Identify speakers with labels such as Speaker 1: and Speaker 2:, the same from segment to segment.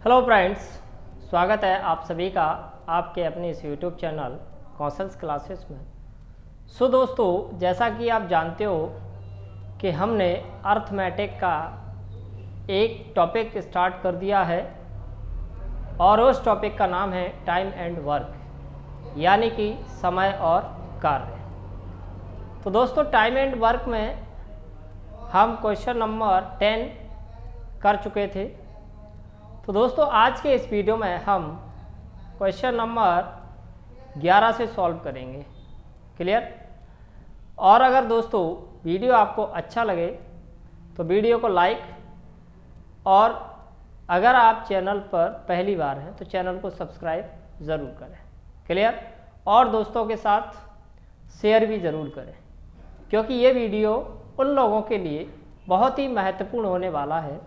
Speaker 1: Hello friends, स्वागत है आप सभी का आपके अपने इस यूट्यूब चैनल कौशल्स क्लासेस में। दोस्तों, जैसा कि आप जानते हो कि हमने अर्थमेटिक का एक टॉपिक स्टार्ट कर दिया है और उस टॉपिक का नाम है टाइम एंड वर्क, यानी कि समय और कार्य। तो दोस्तों, टाइम एंड वर्क में हम क्वेश्चन नंबर 10 कर चुके थे। तो दोस्तों, आज के इस वीडियो में हम क्वेश्चन नंबर 11 से सॉल्व करेंगे। क्लियर? और अगर दोस्तों वीडियो आपको अच्छा लगे तो वीडियो को लाइक, और अगर आप चैनल पर पहली बार हैं तो चैनल को सब्सक्राइब ज़रूर करें। क्लियर? और दोस्तों के साथ शेयर भी ज़रूर करें, क्योंकि ये वीडियो उन लोगों के लिए बहुत ही महत्वपूर्ण होने वाला है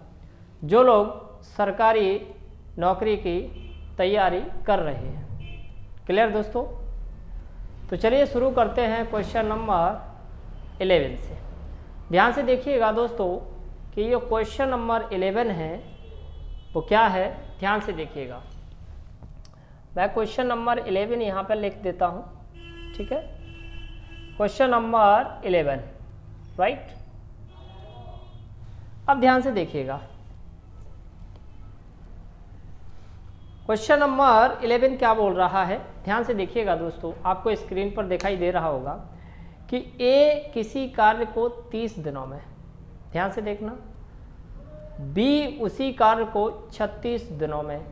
Speaker 1: जो लोग सरकारी नौकरी की तैयारी कर रहे हैं। क्लियर दोस्तों? तो चलिए शुरू करते हैं क्वेश्चन नंबर 11 से। ध्यान से देखिएगा दोस्तों कि ये क्वेश्चन नंबर 11 है वो क्या है, ध्यान से देखिएगा। मैं क्वेश्चन नंबर 11 यहाँ पर लिख देता हूँ, ठीक है? Question number 11, right. अब ध्यान से देखिएगा, क्वेश्चन नंबर 11 क्या बोल रहा है। ध्यान से देखिएगा दोस्तों, आपको स्क्रीन पर दिखाई दे रहा होगा कि ए किसी कार्य को 30 दिनों में, ध्यान से देखना, बी उसी कार्य को 36 दिनों में,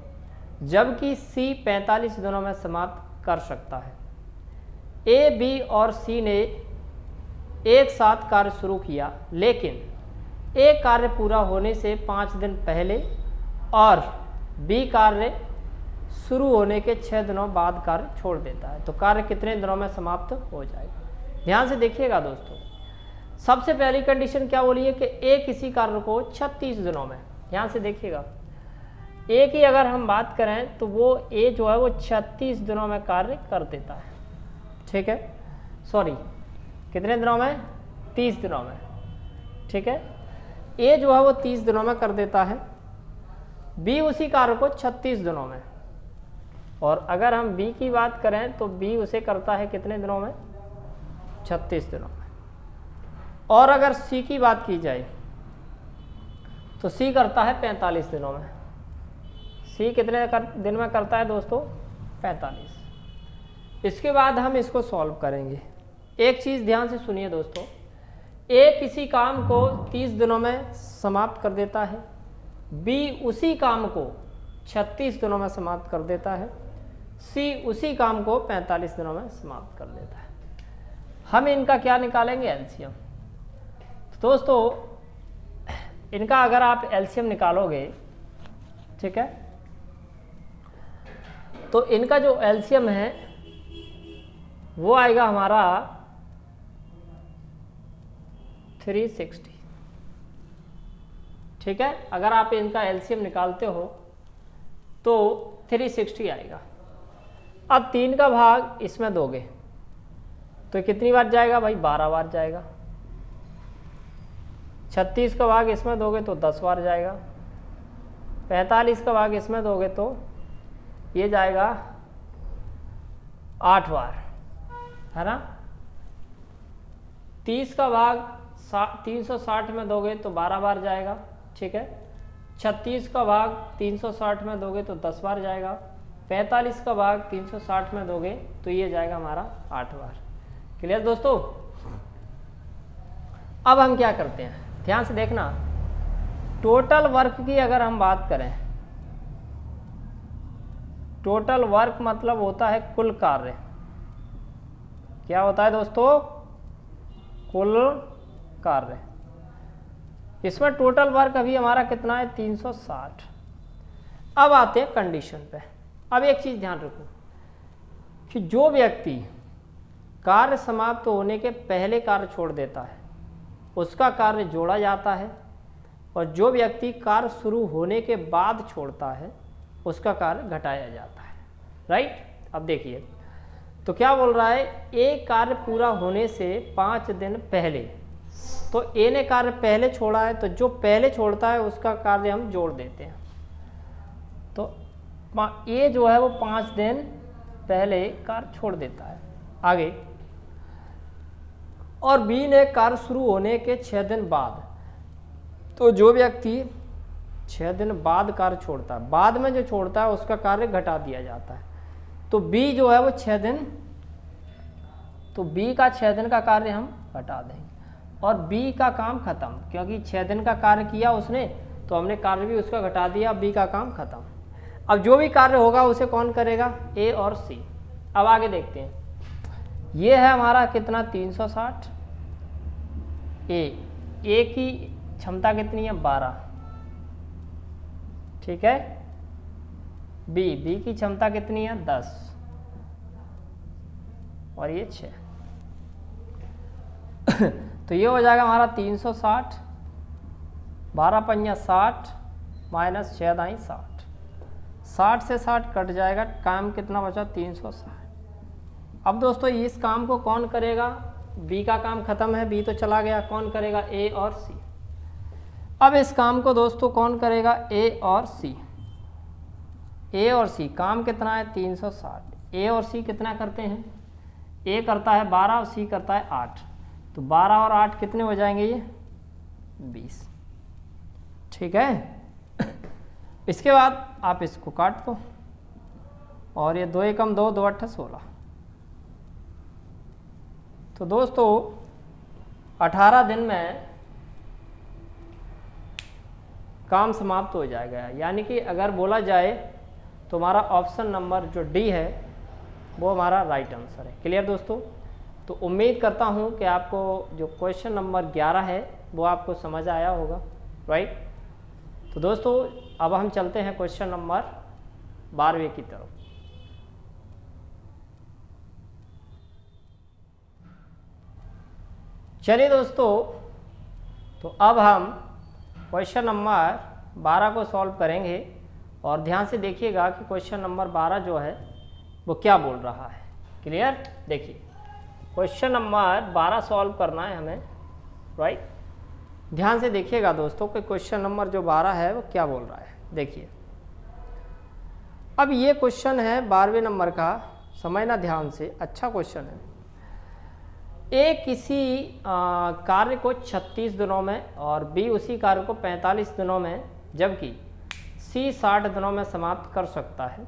Speaker 1: जबकि सी 45 दिनों में समाप्त कर सकता है। ए, बी और सी ने एक साथ कार्य शुरू किया, लेकिन ए कार्य पूरा होने से 5 दिन पहले और बी कार्य शुरू होने के 6 दिनों बाद कार्य छोड़ देता है। तो कार्य कितने दिनों में समाप्त हो जाएगा? ध्यान से देखिएगा दोस्तों, सबसे पहली कंडीशन क्या बोली है कि ए किसी कार्य को 36 दिनों में, ध्यान से देखिएगा, ए की अगर हम बात करें तो वो ए जो है वो 36 दिनों में कार्य कर देता है, ठीक है? सॉरी, कितने दिनों में? 30 दिनों में, ठीक है? ए जो है वो 30 दिनों में कर देता है, बी उसी कार्य को 36 दिनों में, और अगर हम बी की बात करें तो बी उसे करता है कितने दिनों में? 36 दिनों में। और अगर सी की बात की जाए तो सी करता है 45 दिनों में। सी कितने दिन में करता है दोस्तों? 45। इसके बाद हम इसको सॉल्व करेंगे। एक चीज़ ध्यान से सुनिए दोस्तों, ए किसी काम को 30 दिनों में समाप्त कर देता है, बी उसी काम को 36 दिनों में समाप्त कर देता है, सी उसी काम को 45 दिनों में समाप्त कर देता है। हम इनका क्या निकालेंगे? एलसीएम। तो दोस्तों, इनका अगर आप एलसीएम निकालोगे, ठीक है, तो इनका जो एलसीएम है वो आएगा हमारा 360, ठीक है? अगर आप इनका एलसीएम निकालते हो तो 360 आएगा। अब 3 का भाग इसमें दोगे तो कितनी बार जाएगा भाई? 12 बार जाएगा। 36 का भाग इसमें दोगे तो 10 बार जाएगा। 45 का भाग इसमें दोगे तो ये जाएगा 8 बार, है ना? 30 का भाग 360 में दोगे तो 12 बार जाएगा, ठीक है? 36 का भाग 360 में दोगे तो 10 बार जाएगा। 45 का भाग 360 में दोगे तो ये जाएगा हमारा 8 बार। क्लियर दोस्तों? अब हम क्या करते हैं, ध्यान से देखना, टोटल वर्क की अगर हम बात करें, टोटल वर्क मतलब होता है कुल कार्य। क्या होता है दोस्तों? कुल कार्य। इसमें टोटल वर्क अभी हमारा कितना है? 360। अब आते हैं कंडीशन पे। अब एक चीज़ ध्यान रखो कि जो व्यक्ति कार्य समाप्त होने के पहले कार्य छोड़ देता है उसका कार्य जोड़ा जाता है, और जो व्यक्ति कार्य शुरू होने के बाद छोड़ता है उसका कार्य घटाया जाता है, राइट? अब देखिए, तो क्या बोल रहा है? एक कार्य पूरा होने से 5 दिन पहले, तो ए ने कार्य पहले छोड़ा है तो जो पहले छोड़ता है उसका कार्य हम जोड़ देते हैं। तो ए जो है वो 5 दिन पहले कार्य छोड़ देता है। आगे, और बी ने कार्य शुरू होने के 6 दिन बाद, तो जो व्यक्ति 6 दिन बाद कार्य छोड़ता है, बाद में जो छोड़ता है उसका कार्य घटा दिया जाता है। तो बी जो है वो 6 दिन, तो बी का 6 दिन का कार्य हम घटा देंगे और बी का काम खत्म, क्योंकि 6 दिन का कार्य किया उसने तो हमने कार्य भी उसका घटा दिया, बी का काम खत्म। अब जो भी कार्य होगा उसे कौन करेगा, ए और सी। अब आगे देखते हैं, ये है हमारा कितना 360, ए की क्षमता कितनी है 12, ठीक है। बी की क्षमता कितनी है 10 और ये 6 तो ये हो जाएगा हमारा 360, 12 पंजा 60 माइनस 6 दाई 60, 60 से 60 कट जाएगा, काम कितना बचा 360। अब दोस्तों इस काम को कौन करेगा, बी का काम खत्म है, बी तो चला गया, कौन करेगा ए और सी। अब इस काम को दोस्तों कौन करेगा, ए और सी। ए और सी काम कितना है 360, ए और सी कितना करते हैं, ए करता है 12 और सी करता है 8, तो 12 और 8 कितने हो जाएंगे ये 20, ठीक है। इसके बाद आप इसको काट दो और ये 2 एकम 2, 2 अट्ठा 16। तो दोस्तों 18 दिन में काम समाप्त हो जाएगा, यानी कि अगर बोला जाए तो हमारा ऑप्शन नंबर जो डी है वो हमारा राइट आंसर है। क्लियर दोस्तों, तो उम्मीद करता हूँ कि आपको जो क्वेश्चन नंबर 11 है वो आपको समझ आया होगा, राइट। तो दोस्तों अब हम चलते हैं क्वेश्चन नंबर 12वें की तरफ। चलिए दोस्तों, तो अब हम क्वेश्चन नंबर 12 को सॉल्व करेंगे और ध्यान से देखिएगा कि क्वेश्चन नंबर 12 जो है वो क्या बोल रहा है। क्लियर, देखिए क्वेश्चन नंबर 12 सॉल्व करना है हमें, राइट। ध्यान से देखिएगा दोस्तों कि क्वेश्चन नंबर जो 12 है वो क्या बोल रहा है। देखिए अब ये क्वेश्चन है 12वें नंबर का, समझना ध्यान से, अच्छा क्वेश्चन है। ए किसी कार्य को 36 दिनों में और बी उसी कार्य को 45 दिनों में, जबकि सी 60 दिनों में समाप्त कर सकता है।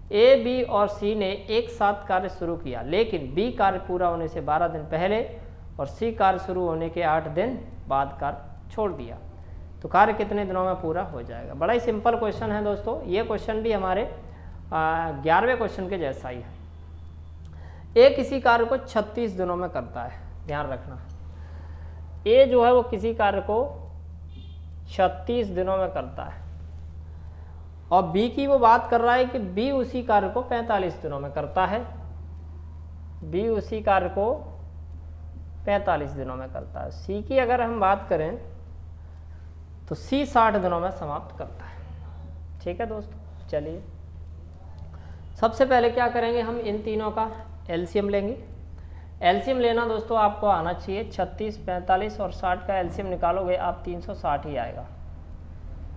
Speaker 1: ए, बी और सी ने एक साथ कार्य शुरू किया, लेकिन बी कार्य पूरा होने से 12 दिन पहले और सी कार्य शुरू होने के 8 दिन बाद कार्य छोड़ दिया, तो कार्य कितने दिनों में पूरा हो जाएगा। बड़ा ही सिंपल क्वेश्चन है दोस्तों, ये क्वेश्चन भी हमारे 11वें क्वेश्चन के जैसा ही है। ए किसी कार्य को 36 दिनों में करता है, ध्यान रखना, ए जो है वो किसी कार्य को 36 दिनों में करता है और बी की वो बात कर रहा है कि बी उसी कार्य को 45 दिनों में करता है, बी उसी कार्य को 45 दिनों में करता है। सी की अगर हम बात करें तो सी 60 दिनों में समाप्त करता है, ठीक है दोस्तों। चलिए सबसे पहले क्या करेंगे, हम इन तीनों का एलसीएम लेंगे। एलसीएम लेना दोस्तों आपको आना चाहिए, 36, 45 और 60 का एलसीएम निकालोगे आप 360 ही आएगा।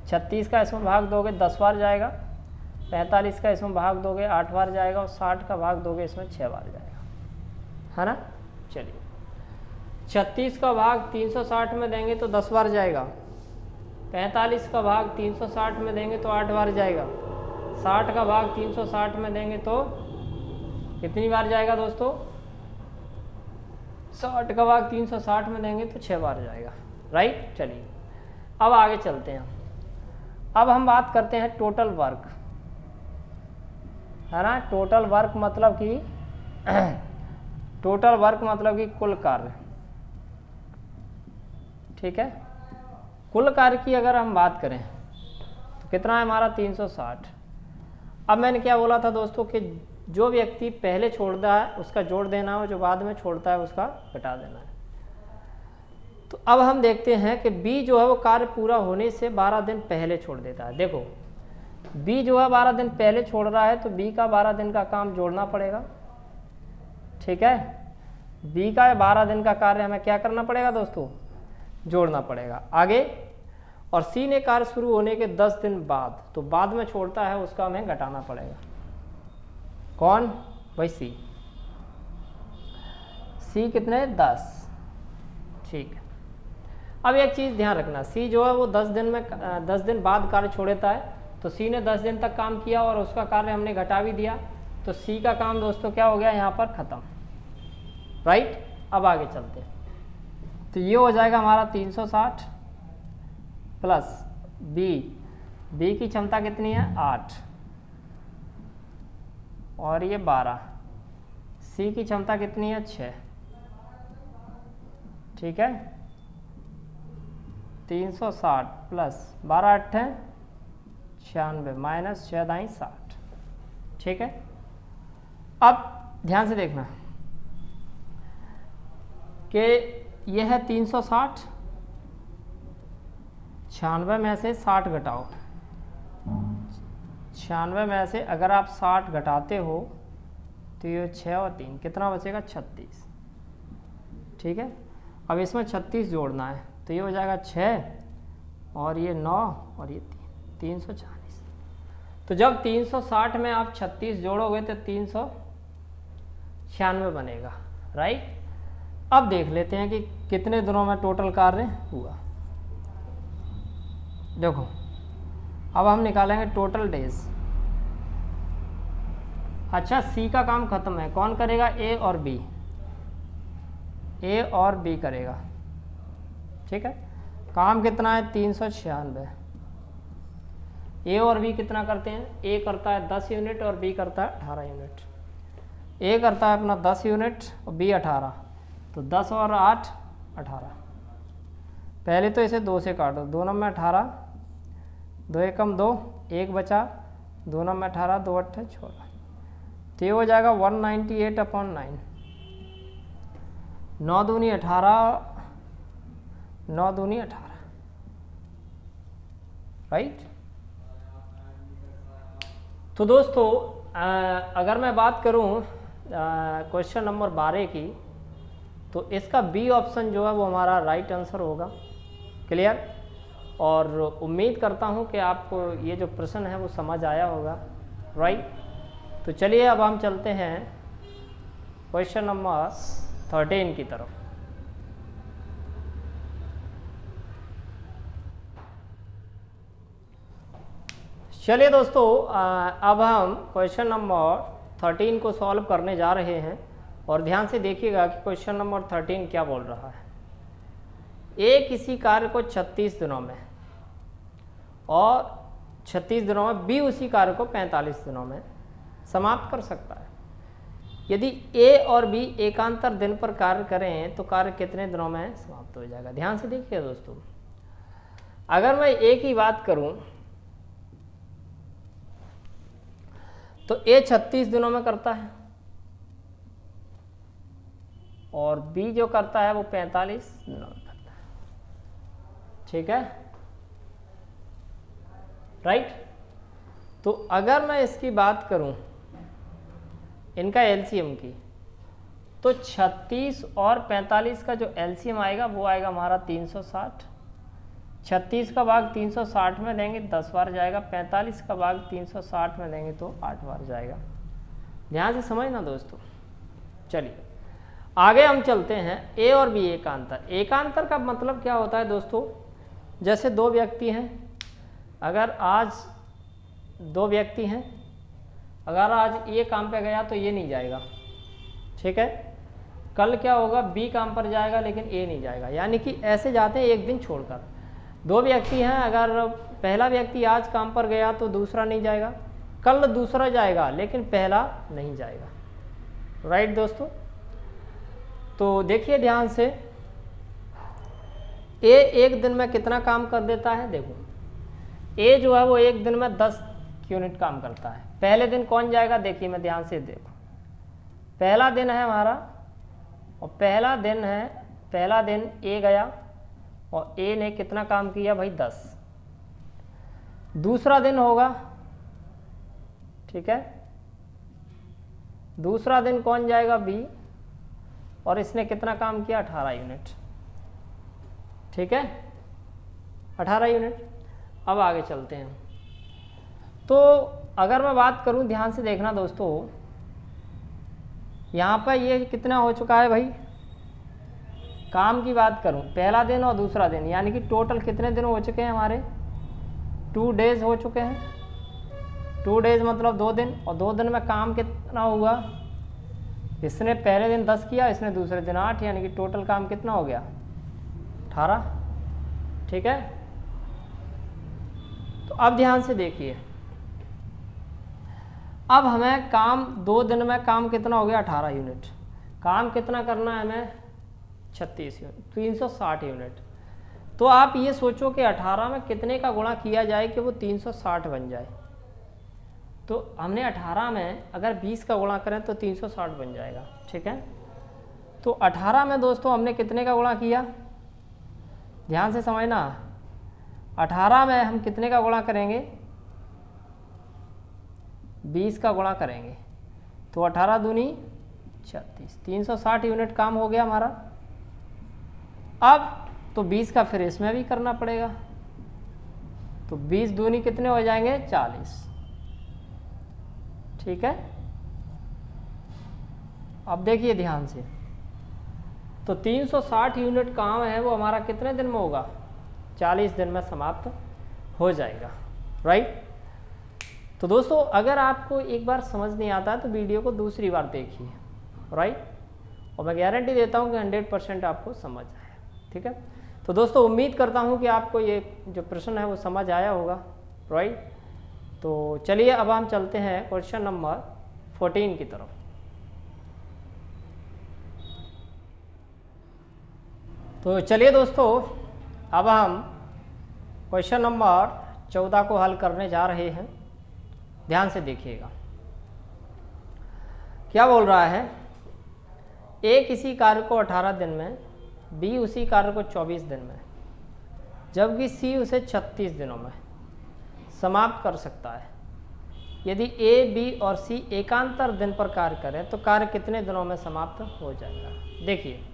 Speaker 1: 36 का इसमें भाग दोगे 10 बार जाएगा, 45 का इसमें भाग दोगे 8 बार जाएगा और 60 का भाग दोगे इसमें 6 बार जाएगा, है ना। चलिए 36 का भाग 360 में देंगे तो 10 बार जाएगा, 45 का भाग 360 में देंगे तो 8 बार जाएगा, 60 का भाग 360 में देंगे तो कितनी बार जाएगा दोस्तों, 60 का भाग 360 में देंगे तो 6 बार जाएगा, राइट। चलिए अब आगे चलते हैं, अब हम बात करते हैं टोटल वर्क, है ना। टोटल वर्क मतलब कि टोटल वर्क मतलब कि कुल कार्य, ठीक है। कुल कार्य की अगर हम बात करें तो कितना है हमारा 360। अब मैंने क्या बोला था दोस्तों कि जो व्यक्ति पहले छोड़ता है उसका जोड़ देना है, जो बाद में छोड़ता है उसका घटा देना है। तो अब हम देखते हैं कि बी जो है वो कार्य पूरा होने से 12 दिन पहले छोड़ देता है। देखो बी जो है 12 दिन पहले छोड़ रहा है तो बी का 12 दिन का काम जोड़ना पड़ेगा, ठीक है। बी का 12 दिन का कार्य हमें क्या करना पड़ेगा दोस्तों, जोड़ना पड़ेगा। आगे और सी ने कार्य शुरू होने के 10 दिन बाद, तो बाद में छोड़ता है उसका हमें घटाना पड़ेगा। कौन? भाई सी। सी कितने? 10। ठीक है। अब एक चीज़ ध्यान रखना, सी जो है वो 10 दिन बाद कार्य छोड़ता है, तो सी ने 10 दिन तक काम किया और उसका कार्य हमने घटा भी दिया, तो सी का काम दोस्तों क्या हो गया यहाँ पर ख़त्म। राइट। अब आगे चलते हैं, तो ये हो जाएगा हमारा 360 प्लस बी की क्षमता कितनी है? 8 और ये 12। सी की क्षमता कितनी है? 6। ठीक है। 360 प्लस 12 8 96 माइनस 6 दाई 60। ठीक है। अब ध्यान से देखना कि यह है 360, 96 में से 60 घटाओ, 96 में से अगर आप 60 घटाते हो तो ये 6 और 3 कितना बचेगा? 36। ठीक है। अब इसमें 36 जोड़ना है, तो ये हो जाएगा 6 और ये 9 और ये 340। तो जब 360 में आप 36 जोड़ोगे तो 396 बनेगा। राइट। अब देख लेते हैं कि कितने दिनों में टोटल कार्य हुआ। देखो, अब हम निकालेंगे टोटल डेज। अच्छा, सी का काम खत्म है, कौन करेगा? ए और बी। ए और बी करेगा। ठीक है। काम कितना है? 396। ए और बी कितना करते हैं? ए करता है 10 यूनिट और बी करता है 18 यूनिट। ए करता है अपना 10 यूनिट और बी 18, तो 10 और 8 18। पहले तो इसे 2 से काटो, 2 नंबर 18, 2 एकम 2, 1 बचा, 2 नंबर 18, 2 अट्ठे 16, तो ये हो जाएगा 198/9। 9 दूनी 18, 9 दूनी 18। राइट। तो दोस्तों अगर मैं बात करूं क्वेश्चन नंबर 12 की, तो इसका बी ऑप्शन जो है वो हमारा राइट आंसर होगा। क्लियर। और उम्मीद करता हूं कि आपको ये जो प्रश्न है वो समझ आया होगा। राइट। तो चलिए अब हम चलते हैं क्वेश्चन नंबर 13 की तरफ। चलिए दोस्तों, अब हम क्वेश्चन नंबर 13 को सॉल्व करने जा रहे हैं और ध्यान से देखिएगा कि क्वेश्चन नंबर 13 क्या बोल रहा है। ए किसी कार्य को 36 दिनों में और 36 दिनों में, बी उसी कार्य को 45 दिनों में समाप्त कर सकता है। यदि ए और बी एकांतर दिन पर कार्य करें तो कार्य कितने दिनों में समाप्त हो जाएगा? ध्यान से देखिए दोस्तों, अगर मैं ए की बात करूं तो ए 36 दिनों में करता है और बी जो करता है वो 45 दिनों में करता है। ठीक है। राइट। तो अगर मैं इसकी बात करूं इनका एलसीएम की, तो 36 और 45 का जो एलसीएम आएगा वो आएगा हमारा 360। 36 का भाग 360 में देंगे 10 बार जाएगा, 45 का भाग 360 में देंगे तो 8 बार जाएगा। ध्यान से समझना दोस्तों। चलिए आगे हम चलते हैं। ए और बी एकांतर। एकांतर का मतलब क्या होता है दोस्तों? जैसे 2 व्यक्ति हैं, अगर आज 2 व्यक्ति हैं, अगर आज ये काम पे गया तो ये नहीं जाएगा। ठीक है। कल क्या होगा? बी काम पर जाएगा लेकिन ए नहीं जाएगा, यानी कि ऐसे जाते हैं एक दिन छोड़कर। 2 व्यक्ति हैं, अगर पहला व्यक्ति आज काम पर गया तो दूसरा नहीं जाएगा, कल दूसरा जाएगा लेकिन पहला नहीं जाएगा। राइट दोस्तों। तो देखिए ध्यान से, ए एक दिन में कितना काम कर देता है? देखो, ए जो है वो एक दिन में 10 यूनिट काम करता है। पहले दिन कौन जाएगा? देखिए मैं ध्यान से देखो, पहला दिन है हमारा और पहला दिन ए गया और ए ने कितना काम किया भाई? 10। दूसरा दिन होगा। ठीक है। दूसरा दिन कौन जाएगा? बी, और इसने कितना काम किया? 18 यूनिट। ठीक है। 18 यूनिट। अब आगे चलते हैं। तो अगर मैं बात करूं, ध्यान से देखना दोस्तों, यहाँ पर ये कितना हो चुका है भाई, काम की बात करूं, पहला दिन और दूसरा दिन, यानी कि टोटल कितने दिन हो चुके हैं हमारे, 2 डेज हो चुके हैं। 2 डेज मतलब 2 दिन, और 2 दिन में काम कितना हुआ, इसने पहले दिन 10 किया, इसने दूसरे दिन 8, यानी कि टोटल काम कितना हो गया, 18। ठीक है, तो अब ध्यान से देखिए, अब हमें काम 2 दिन में काम कितना हो गया, 18 यूनिट। काम कितना करना है हमें, 36 यूनिट, 360 यूनिट। तो आप ये सोचो कि 18 में कितने का गुणा किया जाए कि वो 360 बन जाए। तो हमने 18 में अगर 20 का गुणा करें तो 360 बन जाएगा। ठीक है, तो 18 में दोस्तों हमने कितने का गुणा किया, ध्यान से समझना, 18 में हम कितने का गुणा करेंगे, 20 का गुणा करेंगे, तो 18 दूनी 36, 360 यूनिट काम हो गया हमारा। अब तो 20 का फिर इसमें भी करना पड़ेगा, तो 20 दूनी कितने हो जाएंगे, 40। ठीक है, अब देखिए ध्यान से, तो 360 यूनिट काम है वो हमारा कितने दिन में होगा, 40 दिन में समाप्त हो जाएगा। राइट। तो दोस्तों अगर आपको एक बार समझ नहीं आता तो वीडियो को दूसरी बार देखिए। राइट, और मैं गारंटी देता हूँ कि 100% आपको समझ आया। ठीक है, तो दोस्तों उम्मीद करता हूँ कि आपको ये जो प्रश्न है वो समझ आया होगा। राइट, तो चलिए अब हम चलते हैं क्वेश्चन नंबर 14 की तरफ। तो चलिए दोस्तों अब हम क्वेश्चन नंबर 14 को हल करने जा रहे हैं। ध्यान से देखिएगा, क्या बोल रहा है, ए किसी कार्य को 18 दिन में, बी उसी कार्य को 24 दिन में, जबकि सी उसे 36 दिनों में समाप्त कर सकता है। यदि ए, बी और सी एकांतर दिन पर कार्य करें तो कार्य कितने दिनों में समाप्त हो जाएगा। देखिए,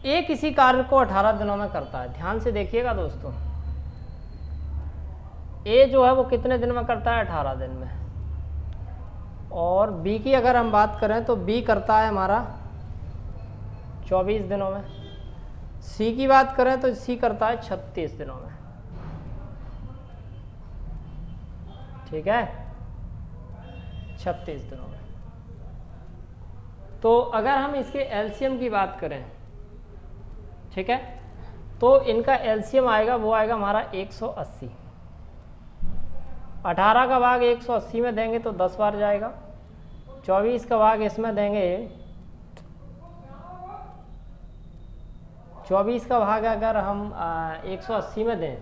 Speaker 1: ए किसी कार्य को 18 दिनों में करता है। ध्यान से देखिएगा दोस्तों, ए जो है वो कितने दिन में करता है, 18 दिन में। और बी की अगर हम बात करें तो बी करता है हमारा 24 दिनों में। सी की बात करें तो सी करता है 36 दिनों में। ठीक है, 36 दिनों में। तो अगर हम इसके एलसीएम की बात करें, ठीक है, तो इनका एलसीएम आएगा, वो आएगा हमारा 180। 18 का भाग 180 में देंगे तो 10 बार जाएगा। 24 का भाग इसमें देंगे, 24 का भाग अगर हम 180 में दें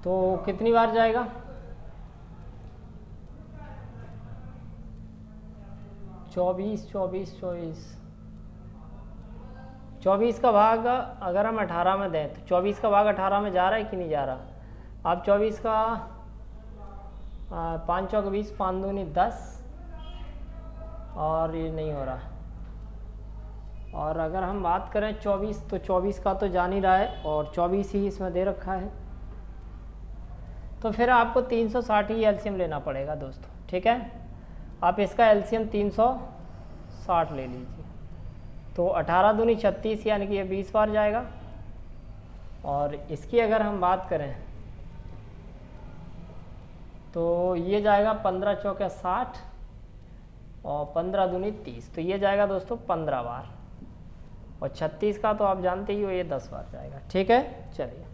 Speaker 1: तो कितनी बार जाएगा, 24 का भाग अगर हम 18 में दें तो 24 का भाग 18 में जा रहा है कि नहीं जा रहा। अब 24 का 5 चौक 20, 5 दूनी 10, और ये नहीं हो रहा। और अगर हम बात करें 24, तो 24 का तो जान ही रहा है, और 24 ही इसमें दे रखा है, तो फिर आपको 360 ही एलसीएम लेना पड़ेगा दोस्तों। ठीक है, आप इसका एलसीएम 360 ले लीजिए, तो 18 दूनी 36, यानी कि ये 20 बार जाएगा। और इसकी अगर हम बात करें तो ये जाएगा 15 चौके 60 और 15 दूनी 30, तो ये जाएगा दोस्तों 15 बार। और 36 का तो आप जानते ही हो, ये 10 बार जाएगा। ठीक है, चलिए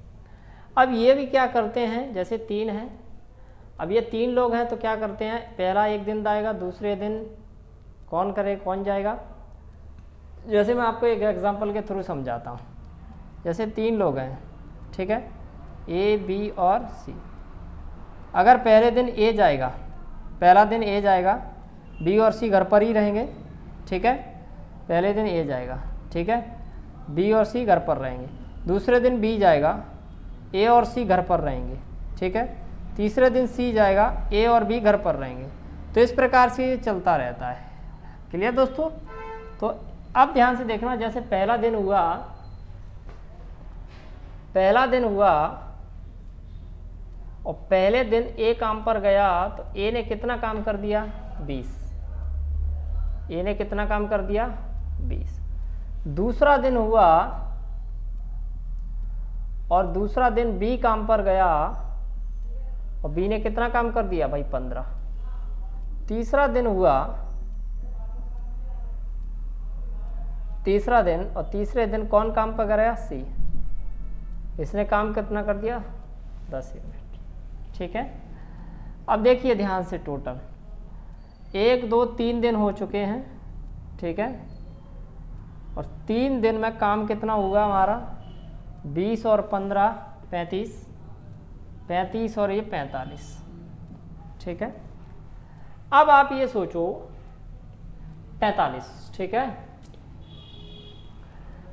Speaker 1: अब ये भी क्या करते हैं, जैसे 3 है, अब ये 3 लोग हैं तो क्या करते हैं, पहला एक दिन जाएगा, दूसरे दिन कौन करे कौन जाएगा। जैसे मैं आपको एक एग्जांपल के थ्रू समझाता हूँ। जैसे 3 लोग हैं, ठीक है, ए, बी और सी। अगर पहले दिन ए जाएगा, पहला दिन ए जाएगा, बी और सी घर पर ही रहेंगे। ठीक है, पहले दिन ए जाएगा, ठीक है, बी और सी घर पर रहेंगे। दूसरे दिन बी जाएगा, ए और सी घर पर रहेंगे। ठीक है, तीसरे दिन सी जाएगा, ए और बी घर पर रहेंगे। तो इस प्रकार से ये चलता रहता है। क्लियर दोस्तों। तो अब ध्यान से देखना, जैसे पहला दिन हुआ पहला दिन हुआ और पहले दिन ए काम पर गया तो ए ने कितना काम कर दिया 20। ए ने कितना काम कर दिया 20। दूसरा दिन हुआ और दूसरा दिन बी काम पर गया और बी ने कितना काम कर दिया भाई 15। तीसरा दिन हुआ, तीसरा दिन, और तीसरे दिन कौन काम पर गया सी, इसने काम कितना कर दिया 10 यूनिट। ठीक है, अब देखिए ध्यान से टोटल 1 2 3 दिन हो चुके हैं। ठीक है, और 3 दिन में काम कितना हुआ हमारा 20 और 15 35, 35 और ये 45। ठीक है, अब आप ये सोचो 45। ठीक है,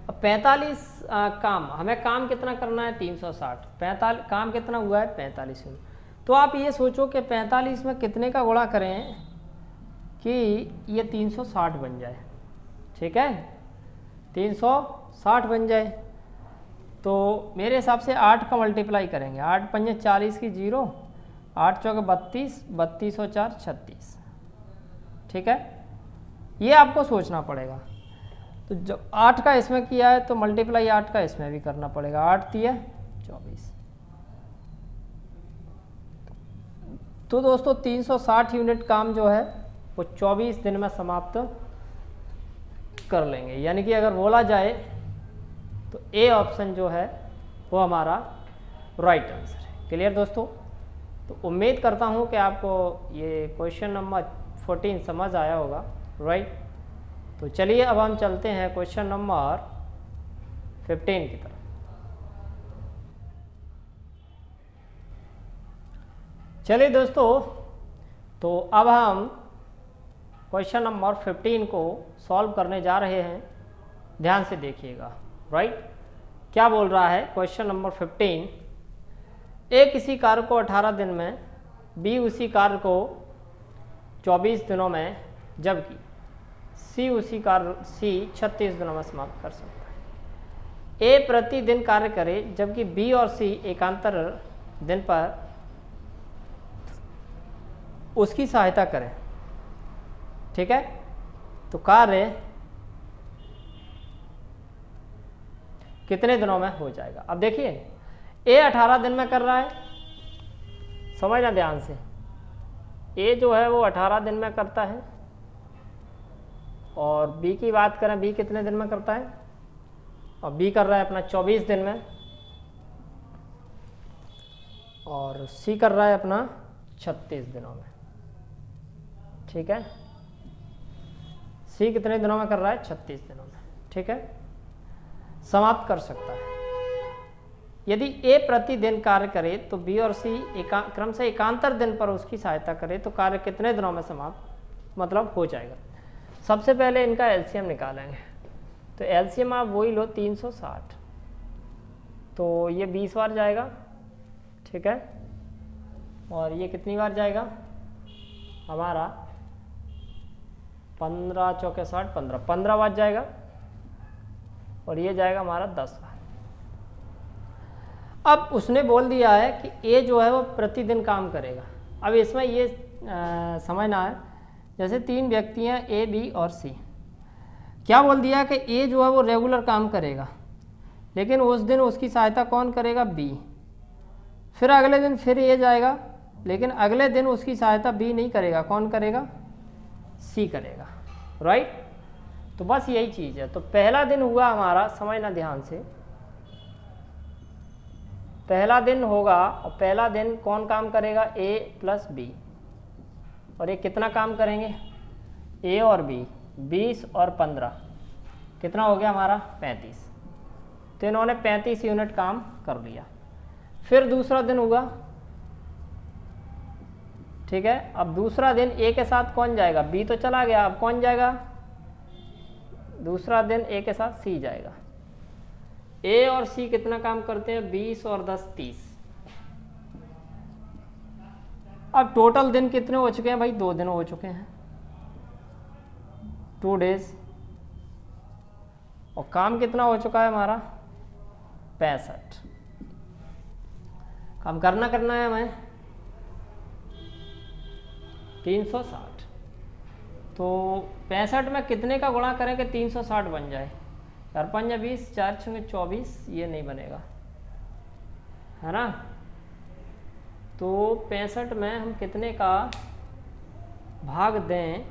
Speaker 1: अब 45 काम, हमें काम कितना करना है 360, 45 काम कितना हुआ है 45 यूनिट। तो आप ये सोचो कि 45 में कितने का गुणा करें कि ये 360 बन जाए। ठीक है, 360 बन जाए तो मेरे हिसाब से 8 का मल्टीप्लाई करेंगे। 8 पंजे 40 की 0, 8 चौके 32, 32 और 4 36। ठीक है, ये आपको सोचना पड़ेगा। तो जब 8 का इसमें किया है तो मल्टीप्लाई 8 का इसमें भी करना पड़ेगा। 8 दिया 24। तो दोस्तों 360 यूनिट काम जो है वो 24 दिन में समाप्त कर लेंगे। यानी कि अगर बोला जाए तो ए ऑप्शन जो है वो हमारा राइट आंसर है। क्लियर दोस्तों? तो उम्मीद करता हूँ कि आपको ये क्वेश्चन नंबर 14 समझ आया होगा। राइट, तो चलिए अब हम चलते हैं क्वेश्चन नंबर 15 की तरफ। चलिए दोस्तों, तो अब हम क्वेश्चन नंबर 15 को सॉल्व करने जा रहे हैं। ध्यान से देखिएगा। राइट, क्या बोल रहा है क्वेश्चन नंबर 15, ए किसी कार्य को 18 दिन में, बी उसी कार्य को 24 दिनों में, जबकि सी उसी कार्य 36 दिनों में समाप्त कर सकता है। ए प्रतिदिन कार्य करे जबकि बी और सी एकांतर दिन पर उसकी सहायता करें। ठीक है, तो कार्य कितने दिनों में हो जाएगा। अब देखिए ए 18 दिन में कर रहा है, समझना ध्यान से। ए जो है वो 18 दिन में करता है और बी की बात करें, बी कितने दिन में करता है, और बी कर रहा है अपना 24 दिन में, और सी कर रहा है अपना 36 दिनों में। ठीक है, सी कितने दिनों में कर रहा है 36 दिनों में। ठीक है, समाप्त कर सकता है। यदि ए प्रतिदिन कार्य करे तो बी और सी क्रम से एकांतर दिन पर उसकी सहायता करे तो कार्य कितने दिनों में समाप्त मतलब हो जाएगा। सबसे पहले इनका एलसीएम निकालेंगे। तो एलसीएम आप वही लो 360, तो ये 20 बार जाएगा। ठीक है, और ये कितनी बार जाएगा हमारा 15 चौके 60, 15 बार जाएगा, और ये जाएगा हमारा 10 बार। अब उसने बोल दिया है कि ए जो है वो प्रतिदिन काम करेगा। अब इसमें ये समझना है, जैसे 3 व्यक्ति हैं ए बी और सी। क्या बोल दिया कि ए जो है वो रेगुलर काम करेगा, लेकिन उस दिन उसकी सहायता कौन करेगा बी। फिर अगले दिन फिर ए जाएगा, लेकिन अगले दिन उसकी सहायता बी नहीं करेगा, कौन करेगा सी करेगा। राइट, तो बस यही चीज़ है। तो पहला दिन हुआ हमारा, समझना ध्यान से, पहला दिन होगा और पहला दिन कौन काम करेगा ए प्लस बी, और ये कितना काम करेंगे ए और बी, 20 और 15 कितना हो गया हमारा 35। तो इन्होंने 35 यूनिट काम कर लिया। फिर दूसरा दिन हुआ। ठीक है, अब दूसरा दिन ए के साथ कौन जाएगा, बी तो चला गया, अब कौन जाएगा दूसरा दिन ए के साथ सी जाएगा। ए और सी कितना काम करते हैं 20 और 10 30। अब टोटल दिन कितने हो चुके हैं भाई, 2 दिन हो चुके हैं, 2 डेज। और काम कितना हो चुका है हमारा 65। कम करना है हमें 360। तो 65 में कितने का गुणा करें कि 360 बन जाए? 4 5 20, 4 6 24, ये नहीं बनेगा, है ना। तो 65 में हम कितने का भाग दें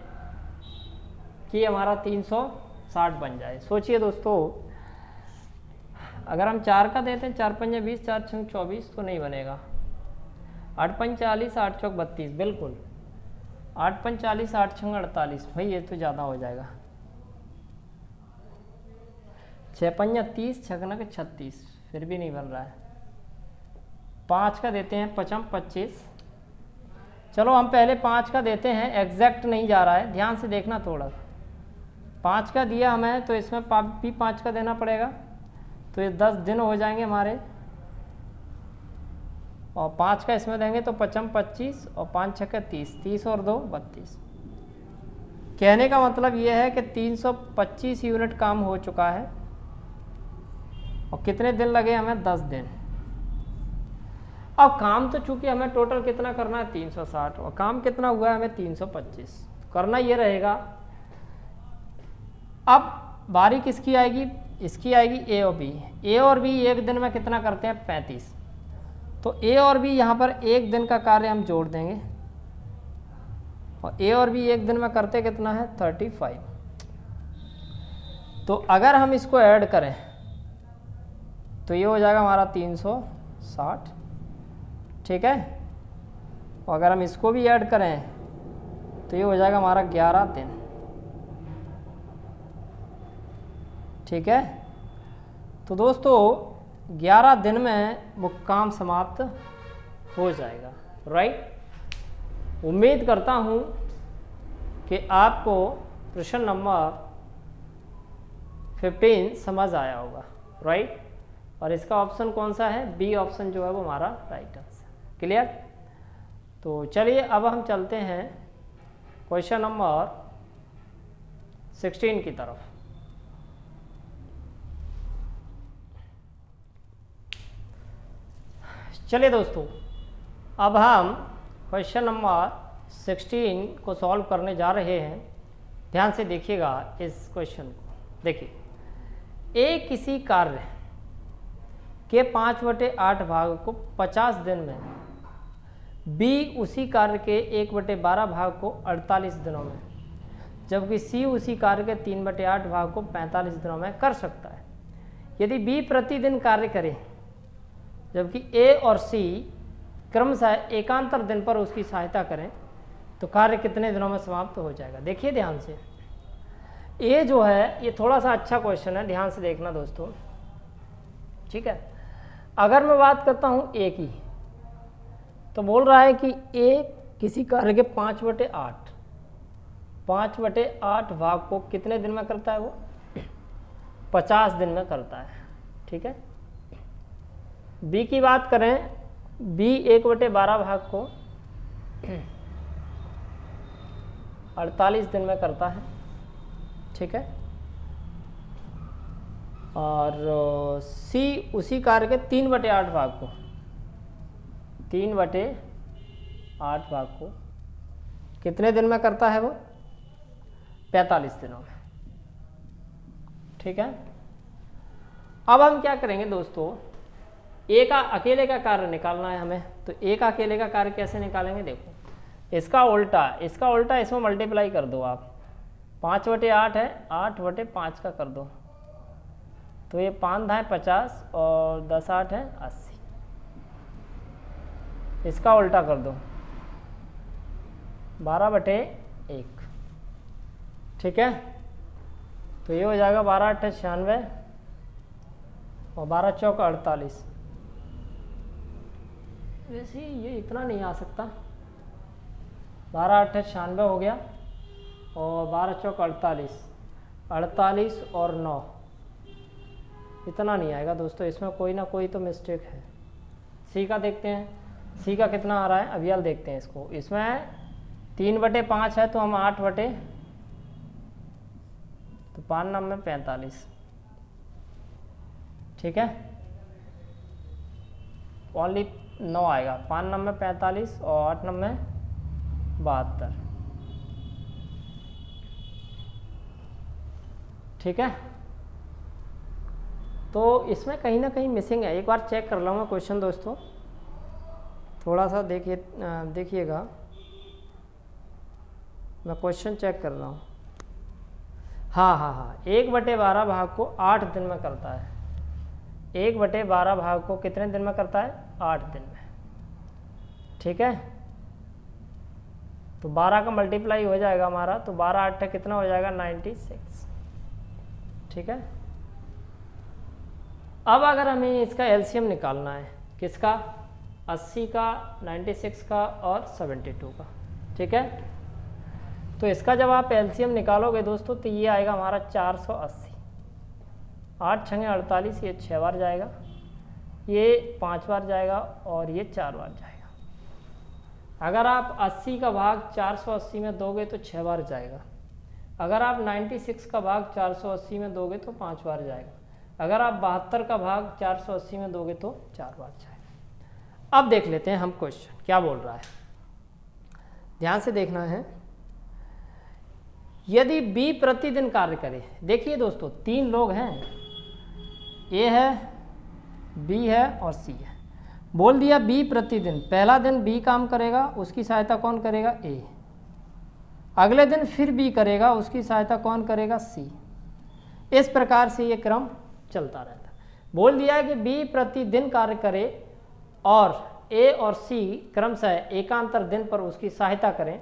Speaker 1: कि हमारा 360 बन जाए? सोचिए दोस्तों, अगर हम 4 का देते हैं, 4 5 20, 4 6 24, तो नहीं बनेगा। 8 5 40, 8 चौक 32, बिल्कुल 8 5 40, 8 6 48, भाई ये तो ज़्यादा हो जाएगा। 6 5 30, 6 36, फिर भी नहीं बन रहा है। 5 का देते हैं, 5 25। चलो हम पहले 5 का देते हैं, एग्जैक्ट नहीं जा रहा है, ध्यान से देखना थोड़ा। 5 का दिया हमें तो इसमें भी 5 का देना पड़ेगा, तो ये 10 दिन हो जाएंगे हमारे। और 5 का इसमें देंगे तो 5 25 और 5 6 30, 30 और 2 32। कहने का मतलब ये है कि 325 यूनिट काम हो चुका है। और कितने दिन लगे हमें? 10 दिन। अब काम तो चूंकि हमें टोटल कितना करना है? 360, और काम कितना हुआ है हमें? 325। करना ये रहेगा, अब बारी किसकी आएगी? इसकी आएगी ए और बी। ए और बी एक दिन में कितना करते हैं? 35। तो ए और बी यहाँ पर एक दिन का कार्य हम जोड़ देंगे, और ए और बी एक दिन में करते कितना है? 35। तो अगर हम इसको ऐड करें तो ये हो जाएगा हमारा 360, ठीक है। और अगर हम इसको भी ऐड करें तो ये हो जाएगा हमारा 11 दिन, ठीक है। तो दोस्तों 11 दिन में वो काम समाप्त हो जाएगा, राइट। उम्मीद करता हूँ कि आपको प्रश्न नंबर 15 समझ आया होगा, राइट। और इसका ऑप्शन कौन सा है? बी ऑप्शन जो है वो हमारा राइट आंसर। क्लियर? तो चलिए अब हम चलते हैं क्वेश्चन नंबर 16 की तरफ। चलिए दोस्तों, अब हम क्वेश्चन नंबर 16 को सॉल्व करने जा रहे हैं। ध्यान से देखिएगा इस क्वेश्चन को। देखिए, ए किसी कार्य के 5/8 भाग को 50 दिन में, बी उसी कार्य के 1/12 भाग को 48 दिनों में, जबकि सी उसी कार्य के 3/8 भाग को 45 दिनों में कर सकता है। यदि बी प्रतिदिन कार्य करे जबकि ए और सी क्रमशः एकांतर दिन पर उसकी सहायता करें, तो कार्य कितने दिनों में समाप्त हो जाएगा? देखिए ध्यान से, ए जो है ये थोड़ा सा अच्छा क्वेश्चन है, ध्यान से देखना दोस्तों, ठीक है। अगर मैं बात करता हूँ ए की, तो बोल रहा है कि ए किसी कार्य के 5/8 भाग को कितने दिन में करता है? वो 50 दिन में करता है, ठीक है। बी की बात करें, बी 1/12 भाग को 48 दिन में करता है, ठीक है। और सी उसी कार्य के 3/8 भाग को 3/8 भाग को कितने दिन में करता है? वो 45 दिनों में, ठीक है। अब हम क्या करेंगे दोस्तों, ए का अकेले का कार्य निकालना है हमें। तो ए का अकेले का कार्य कैसे निकालेंगे? देखो, इसका उल्टा इसमें मल्टीप्लाई कर दो आप। 5/8 है, 8/5 का कर दो, तो ये 5 है 50 और 10 8 है 80। इसका उल्टा कर दो, 12/1, ठीक है। तो ये हो जाएगा 12 8 96 और 12 चौक 48। वैसे ये इतना नहीं आ सकता, 12 8 96 हो गया और 12 चौक 48 और 9, इतना नहीं आएगा दोस्तों, इसमें कोई ना कोई तो मिस्टेक है। सी का देखते हैं, सी का कितना आ रहा है? अभी देखते हैं इसको। इसमें 3/5 है, तो हम 8 तो 5 9 में 45, ठीक है। ओनली 9 आएगा, 5 9 45 और 8 9 72। ठीक है, तो इसमें कहीं ना कहीं मिसिंग है। एक बार चेक कर लूँगा क्वेश्चन दोस्तों, थोड़ा सा देखिएगा, मैं क्वेश्चन चेक कर रहा हूँ। हाँ, 1/12 भाग को 8 दिन में करता है। 1/12 भाग को कितने दिन में करता है? 8 दिन में। ठीक है, तो 12 का मल्टीप्लाई हो जाएगा हमारा, तो 12 8 कितना हो जाएगा? 96। ठीक है, अब अगर हमें इसका एलसीएम निकालना है, किसका? 80 का, 96 का और 72 का। ठीक है, तो इसका जब आप एलसीएम निकालोगे दोस्तों तो ये आएगा हमारा 480। 8 छंगे 48, ये 6 बार जाएगा, ये 5 बार जाएगा और ये 4 बार जाएगा। अगर आप 80 का भाग 480 में दोगे तो 6 बार जाएगा। अगर आप 96 का भाग 480 में दोगे तो 5 बार जाएगा। अगर आप 72 का भाग 480 में दोगे तो 4 बार जाएगा। अब देख लेते हैं हम क्वेश्चन क्या बोल रहा है, ध्यान से देखना है। यदि बी प्रतिदिन कार्य करे, देखिए दोस्तों 3 लोग हैं, ए है, बी है और सी है। बोल दिया बी प्रतिदिन, पहला दिन बी काम करेगा, उसकी सहायता कौन करेगा? ए। अगले दिन फिर बी करेगा, उसकी सहायता कौन करेगा? सी। इस प्रकार से ये क्रम चलता रहता है। बोल दिया है कि बी प्रतिदिन कार्य करे और ए और सी क्रमशः एकांतर दिन पर उसकी सहायता करें,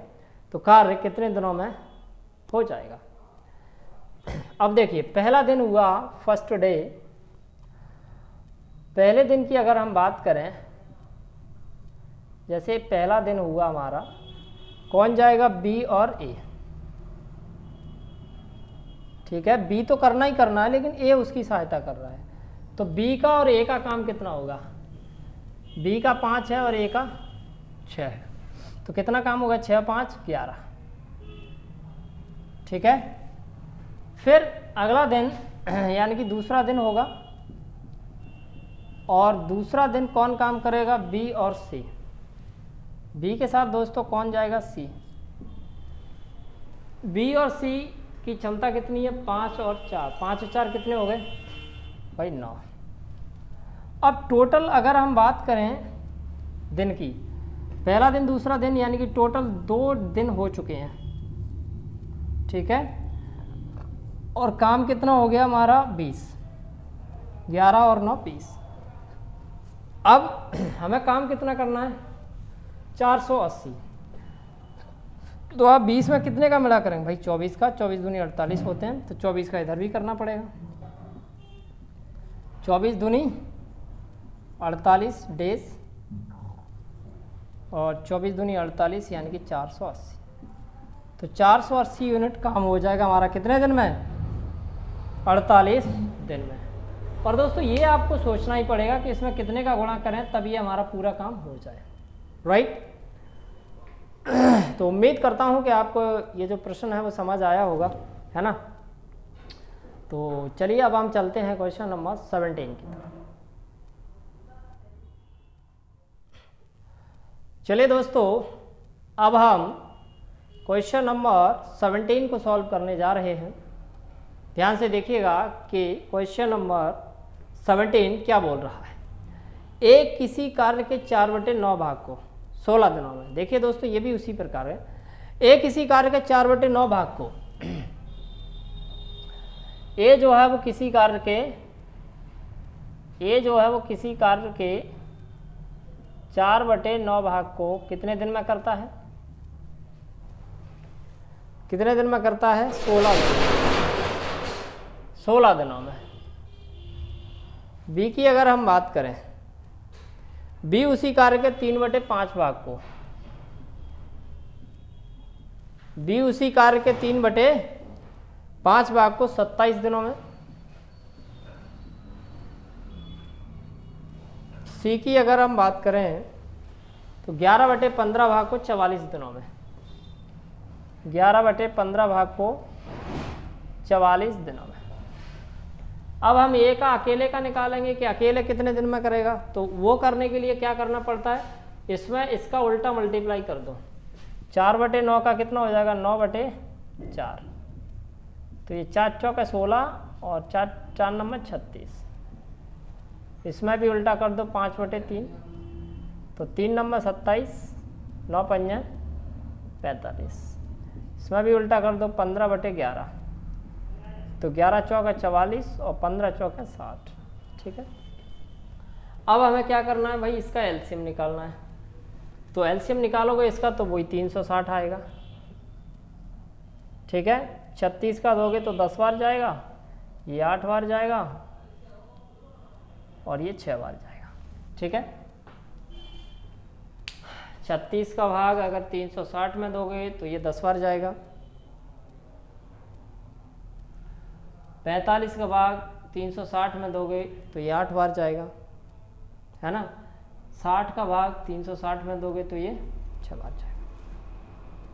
Speaker 1: तो कार्य कितने दिनों में हो जाएगा? अब देखिए, पहला दिन हुआ फर्स्ट डे। पहले दिन की अगर हम बात करें, जैसे पहला दिन हुआ हमारा, कौन जाएगा? बी और ए। ठीक है, बी तो करना ही करना है, लेकिन ए उसकी सहायता कर रहा है, तो बी का और ए का काम कितना होगा? बी का 5 है और ए का 6 है, तो कितना काम होगा? 6 5 11। ठीक है, फिर अगला दिन यानी कि दूसरा दिन होगा, और दूसरा दिन कौन काम करेगा? बी और सी। बी के साथ दोस्तों कौन जाएगा? सी। बी और सी की क्षमता कितनी है? 5 और 4, 5 और 4 कितने हो गए भाई? 9। अब टोटल अगर हम बात करें दिन की, पहला दिन दूसरा दिन यानी कि टोटल 2 दिन हो चुके हैं। ठीक है, और काम कितना हो गया हमारा? 20। 11 और 9 20। अब हमें काम कितना करना है? 480। तो आप 20 में कितने का मिला करेंगे भाई? 24 का। 24 दूनी 48 होते हैं, तो 24 का इधर भी करना पड़ेगा। 24 दूनी 48 डेज और 24 दूनी 48 यानी कि 480। तो 480 यूनिट काम हो जाएगा हमारा कितने दिन में? 48 दिन में। और दोस्तों ये आपको सोचना ही पड़ेगा कि इसमें कितने का गुणा करें तब ये हमारा पूरा काम हो जाए, राइट। तो उम्मीद करता हूँ कि आपको ये जो प्रश्न है वो समझ आया होगा, है ना। तो चलिए अब हम चलते हैं क्वेश्चन नंबर 17 की तरफ। चलिए दोस्तों, अब हम क्वेश्चन नंबर 17 को सॉल्व करने जा रहे हैं। ध्यान से देखिएगा कि क्वेश्चन नंबर 17 क्या बोल रहा है। एक किसी कार्य के 4/9 भाग को 16 दिनों में, देखिए दोस्तों ये भी उसी प्रकार है। एक किसी कार्य के 4/9 भाग को ए जो है वो किसी कार्य के 4/9 भाग को कितने दिन में करता है? कितने दिन में करता है? 16 दिनों में। बी की अगर हम बात करें, बी उसी कार्य के 3/5 भाग को, बी उसी कार्य के 3/5 भाग को 27 दिनों में। सी की अगर हम बात करें तो 11/15 भाग को 44 दिनों में। 11/15 भाग को 44 दिनों में। अब हम ए का अकेले का निकालेंगे कि अकेले कितने दिन में करेगा, तो वो करने के लिए क्या करना पड़ता है, इसमें इसका उल्टा मल्टीप्लाई कर दो। 4/9 का कितना हो जाएगा, 9/4। तो ये 4 चौके 16 और 4 नंबर 36। इसमें भी उल्टा कर दो, 5/3 तो 3 नंबर 27, 9 पंजे 45। इसमें भी उल्टा कर दो, 15/11 तो 11 चौके 44 और 15 चौके 60। ठीक है, अब हमें क्या करना है भाई, इसका एलसीएम निकालना है। तो एलसीएम निकालोगे इसका तो वही 360 आएगा। ठीक है, 36 का दोगे तो 10 बार जाएगा, ये 8 बार जाएगा और ये 6 बार जाएगा। ठीक है, 36 का भाग अगर 360 में दोगे तो ये 10 बार जाएगा। 45 का भाग 360 में दोगे तो ये 8 बार जाएगा, है ना। 60 का भाग 360 में दोगे तो ये 6 बार जाएगा।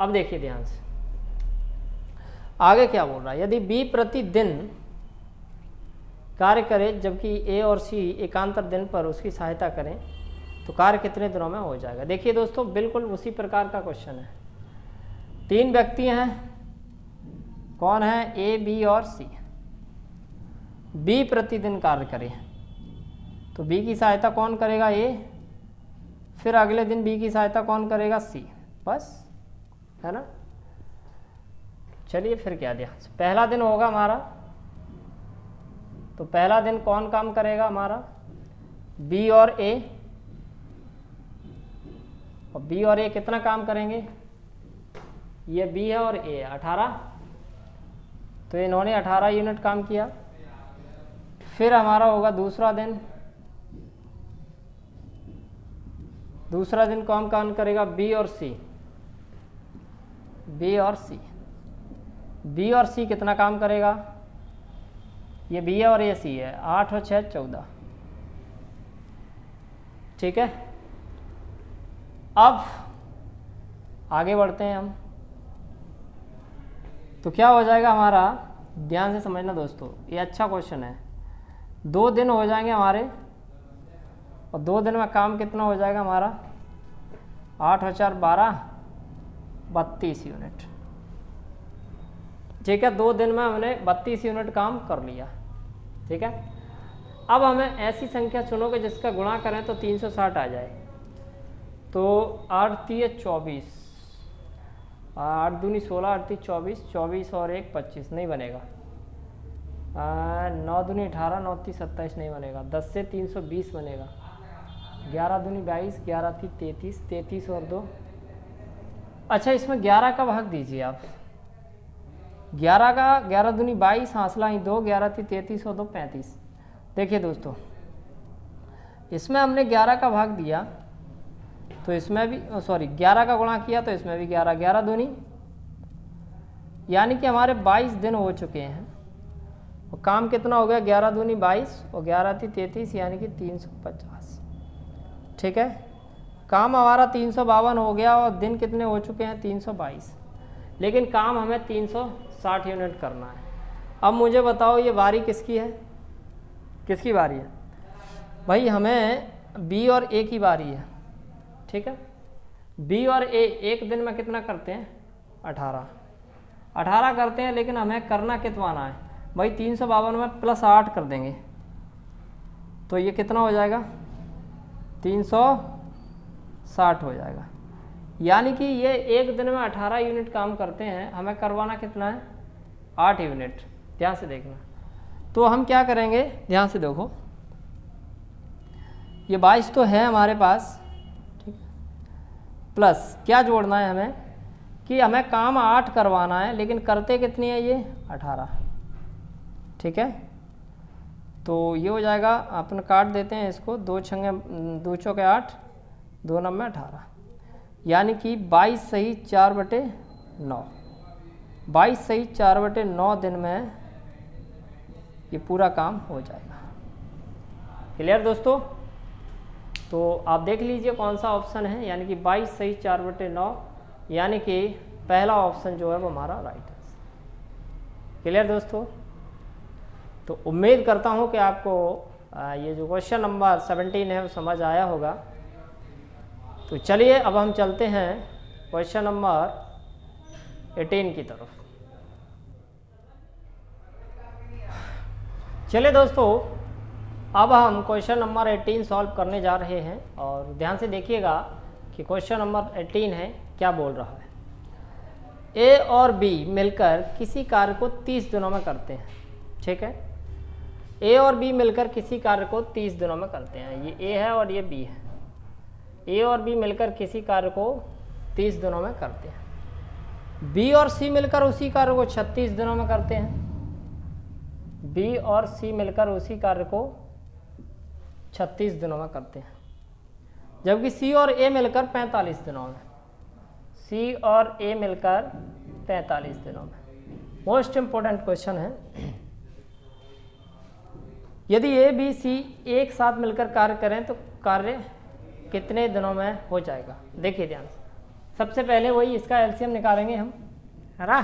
Speaker 1: अब देखिए ध्यान से आगे क्या बोल रहा है, यदि बी प्रतिदिन कार्य करे जबकि ए और सी एकांतर दिन पर उसकी सहायता करें तो कार्य कितने दिनों में हो जाएगा। देखिए दोस्तों, बिल्कुल उसी प्रकार का क्वेश्चन है। 3 व्यक्ति हैं, कौन है, ए बी और सी। बी प्रतिदिन कार्य करे तो बी की सहायता कौन करेगा, ए, फिर अगले दिन बी की सहायता कौन करेगा, सी, बस, है ना। चलिए फिर क्या दिया, पहला दिन होगा हमारा, तो पहला दिन कौन काम करेगा हमारा, बी और ए, और बी और ए कितना काम करेंगे, ये बी है और ए 18, तो इन्होंने 18 यूनिट काम किया। फिर हमारा होगा दूसरा दिन, दूसरा दिन कौन काम करेगा, बी और सी, बी और सी, बी और सी कितना काम करेगा, ये बी है और ये सी है, 8 और 6 14। ठीक है, अब आगे बढ़ते हैं हम, तो क्या हो जाएगा हमारा, ध्यान से समझना दोस्तों, ये अच्छा क्वेश्चन है। 2 दिन हो जाएंगे हमारे, और 2 दिन में काम कितना हो जाएगा हमारा, 8 और 4 12, 32 यूनिट। ठीक है, 2 दिन में हमने 32 यूनिट काम कर लिया। ठीक है, अब हमें ऐसी संख्या चुनोगे जिसका गुणा करें तो 360 आ जाए। तो 8 3 24, 8 दूनी 16, 8 3 24, 24 और 1 25 नहीं बनेगा। 9 दूनी 18, 9 3 27 नहीं बनेगा। 10 से 320 बनेगा। 11 दूनी 22, 11 3 33, 33 और 2, अच्छा इसमें 11 का भाग दीजिए आप। 11 का 11 दूनी 22, हासिला ही 2, 11 3 33 और 2 35। देखिए दोस्तों, इसमें हमने 11 का भाग दिया तो इसमें भी 11 का गुणा किया तो इसमें भी 11, 11 दूनी, यानी कि हमारे 22 दिन हो चुके हैं। और काम कितना हो गया, 11 दूनी 22 और 11 3 33, यानी कि 350। ठीक है, काम हमारा 352 हो गया और दिन कितने हो चुके हैं, 322। लेकिन काम हमें 360 यूनिट करना है। अब मुझे बताओ ये बारी किसकी है, किसकी बारी है भाई, हमें बी और ए की बारी है। ठीक है, बी और ए एक दिन में कितना करते हैं, 18 करते हैं, लेकिन हमें करना कितवाना है भाई, 352 में +8 कर देंगे तो ये कितना हो जाएगा, 360 हो जाएगा। यानी कि ये एक दिन में 18 यूनिट काम करते हैं, हमें करवाना कितना है, 8 यूनिट। ध्यान से देखना, तो हम क्या करेंगे, ध्यान से देखो, ये 22 तो है हमारे पास, ठीक, प्लस क्या जोड़ना है हमें कि हमें काम 8 करवाना है, लेकिन करते कितनी है ये 18। ठीक है, तो ये हो जाएगा, अपन काट देते हैं इसको, 2 चौके 8, 2 नंबर 18, यानी कि 22 सही 4/9, 22 सही 4/9 दिन में ये पूरा काम हो जाएगा। क्लियर दोस्तों, तो आप देख लीजिए कौन सा ऑप्शन है, यानी कि 22 सही 4/9, यानी कि पहला ऑप्शन जो है वो हमारा राइट है। क्लियर दोस्तों, तो उम्मीद करता हूँ कि आपको ये जो क्वेश्चन नंबर 17 है वो समझ आया होगा। तो चलिए अब हम चलते हैं क्वेश्चन नंबर 18 की तरफ। चलिए दोस्तों, अब हम क्वेश्चन नंबर 18 सॉल्व करने जा रहे हैं और ध्यान से देखिएगा कि क्वेश्चन नंबर 18 है क्या बोल रहा है। ए और बी मिलकर किसी कार्य को 30 दिनों में करते हैं। ठीक है, ए और बी मिलकर किसी कार्य को 30 दिनों में करते हैं। ये ए है और ये बी है। ए और बी मिलकर किसी कार्य को 30 दिनों में करते हैं। बी और सी मिलकर उसी कार्य को 36 दिनों में करते हैं। बी और सी मिलकर उसी कार्य को 36 दिनों में करते हैं, जबकि सी और ए मिलकर 45 दिनों में। सी और ए मिलकर 45 दिनों में। मोस्ट इंपॉर्टेंट क्वेश्चन है। यदि ए बी सी एक साथ मिलकर कार्य करें तो कार्य कितने दिनों में हो जाएगा? देखिए ध्यान से, सबसे पहले वही इसका एलसीएम निकालेंगे हम, है ना।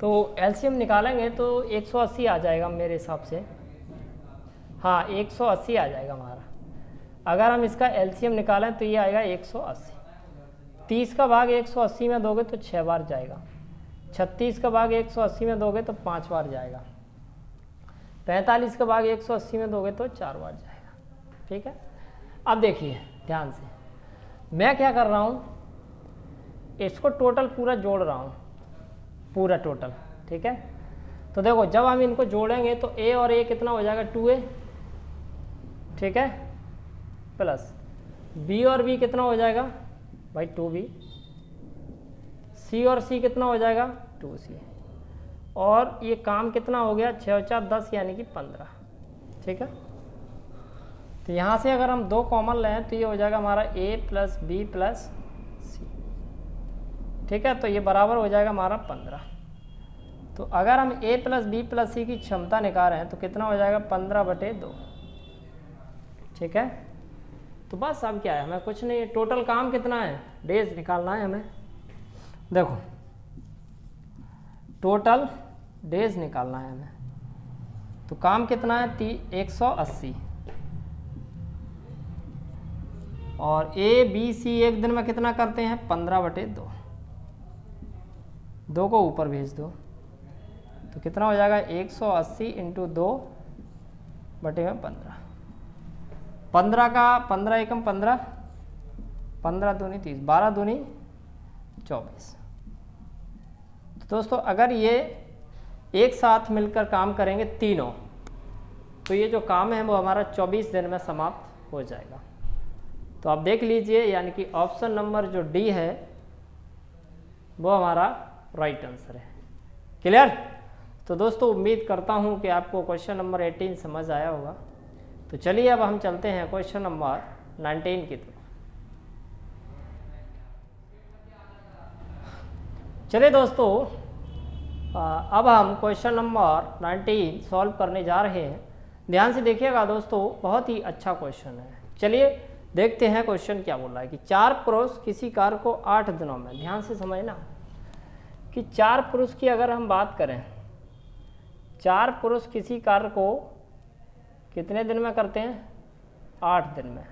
Speaker 1: तो एलसीएम निकालेंगे तो 180 आ जाएगा मेरे हिसाब से। हाँ, 180 आ जाएगा हमारा। अगर हम इसका एलसीएम निकालें तो ये आएगा 180। 30 का भाग 180 में दोगे तो 6 बार जाएगा। 36 का भाग 180 में दोगे तो 5 बार जाएगा। 45 का भाग 180 में दोगे तो 4 बार जाएगा। ठीक है, अब देखिए ध्यान से, मैं क्या कर रहा हूँ, इसको टोटल पूरा जोड़ रहा हूँ, पूरा टोटल। ठीक है, तो देखो जब हम इनको जोड़ेंगे तो ए और ए कितना हो जाएगा? 2a। ठीक है, प्लस बी और बी कितना हो जाएगा भाई? 2b। सी और सी कितना हो जाएगा? 2c। और ये काम कितना हो गया? 6 और 4 10 यानी कि 15। ठीक है, तो यहाँ से अगर हम 2 कॉमन लें तो ये हो जाएगा हमारा a प्लस बी प्लस सी। ठीक है, तो ये बराबर हो जाएगा हमारा 15। तो अगर हम a प्लस बी प्लस सी की क्षमता निकाल रहे हैं तो कितना हो जाएगा? 15/2। ठीक है, तो बस अब क्या है, हमें कुछ नहीं, टोटल काम कितना है? डेज निकालना है हमें। देखो टोटल डेज निकालना है हमें, तो काम कितना है? 180। और ए बी सी एक दिन में कितना करते हैं? 15/2। 2 को ऊपर भेज दो तो कितना हो जाएगा? 180 × 2/15। 15 का 15 एकम 15, 15 दूनी 30, 12 दूनी 24। तो दोस्तों अगर ये एक साथ मिलकर काम करेंगे तीनों, तो ये जो काम है वो हमारा 24 दिन में समाप्त हो जाएगा। तो आप देख लीजिए, यानी कि ऑप्शन नंबर जो डी है वो हमारा राइट आंसर है। क्लियर? तो दोस्तों उम्मीद करता हूँ कि आपको क्वेश्चन नंबर 18 समझ आया होगा। तो चलिए अब हम चलते हैं क्वेश्चन नंबर 19 की तरफ। चलिए दोस्तों, अब हम क्वेश्चन नंबर 19 सॉल्व करने जा रहे हैं। ध्यान से देखिएगा दोस्तों, बहुत ही अच्छा क्वेश्चन है। चलिए देखते हैं क्वेश्चन क्या बोल रहा है कि 4 पुरुष किसी कार्य को 8 दिनों में। ध्यान से समझना कि 4 पुरुष की अगर हम बात करें, 4 पुरुष किसी कार्य को कितने दिन में करते हैं? 8 दिन में।